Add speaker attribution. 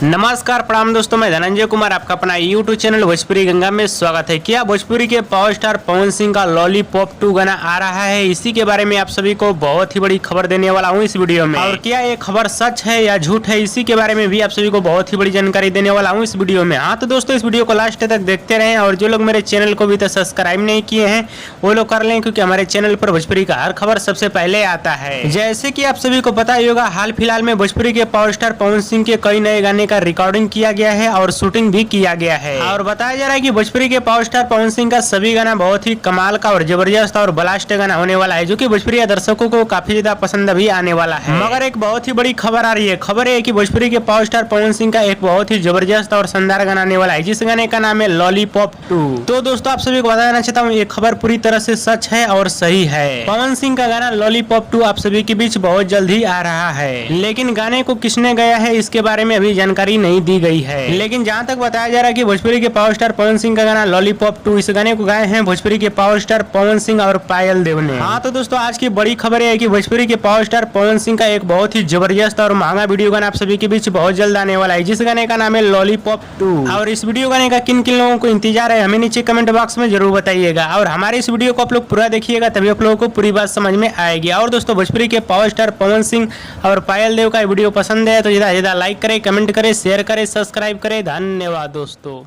Speaker 1: नमस्कार प्रणाम दोस्तों, मैं धनंजय कुमार आपका अपना YouTube चैनल भोजपुरी गंगा में स्वागत है। क्या भोजपुरी के पावर स्टार पवन सिंह का लॉलीपॉप 2 गाना आ रहा है? इसी के बारे में आप सभी को बहुत ही बड़ी खबर देने वाला हूं इस वीडियो में। और क्या ये खबर सच है या झूठ है, इसी के बारे में भी आप सभी को बहुत ही बड़ी जानकारी देने वाला हूँ इस वीडियो में। हाँ तो दोस्तों, इस वीडियो को लास्ट तक देखते रहें और जो लोग मेरे चैनल को भी सब्सक्राइब नहीं किए हैं वो लोग कर लें, क्योंकि हमारे चैनल पर भोजपुरी का हर खबर सबसे पहले आता है। जैसे की आप सभी को पता ही होगा, हाल फिलहाल में भोजपुरी के पावर स्टार पवन सिंह के कई नए गाने का रिकॉर्डिंग किया गया है और शूटिंग भी किया गया है। और बताया जा रहा है कि भोजपुरी के पावर स्टार पवन सिंह का सभी गाना बहुत ही कमाल का और जबरदस्त और ब्लास्ट गाना होने वाला है, जो कि भोजपुरी दर्शकों को काफी ज्यादा पसंद भी आने वाला है। मगर एक बहुत ही बड़ी खबर आ रही है। खबर है कि भोजपुरी के पावर स्टार पवन सिंह का एक बहुत ही जबरदस्त और शानदार गाना आने वाला है, जिस गाने का नाम है लॉलीपॉप 2। तो दोस्तों, आप सभी को बताना चाहता हूँ, ये खबर पूरी तरह से सच है और सही है। पवन सिंह का गाना लॉलीपॉप 2 आप सभी के बीच बहुत जल्द ही आ रहा है, लेकिन गाने को किसने गाया है इसके बारे में अभी जानकारी नहीं दी गई है। लेकिन जहां तक बताया जा रहा है कि भोजपुरी के पावर स्टार पवन सिंह का गाना लॉलीपॉप 2, इस गाने को गाए हैं भोजपुरी के पावर स्टार पवन सिंह और पायल देव ने। हाँ तो दोस्तों, आज की बड़ी खबर है कि भोजपुरी के पावर स्टार पवन सिंह का एक बहुत ही जबरदस्त और महंगा वीडियो गाना आप सभी के बीच बहुत जल्द आने वाला है, जिस गाने का नाम है लॉलीपॉप 2। और इस वीडियो गाने का किन किन लोगों को इंतजार है हमें नीचे कमेंट बॉक्स में जरूर बताइएगा। और हमारे इस वीडियो को आप लोग पूरा देखिएगा, तभी आप लोगों को पूरी बात समझ में आएगी। और दोस्तों, भोजपुरी के पावर स्टार पवन सिंह और पायल देव का वीडियो पसंद है तो ज्यादा लाइक करें, कमेंट करें, शेयर करें, सब्सक्राइब करें। धन्यवाद दोस्तों।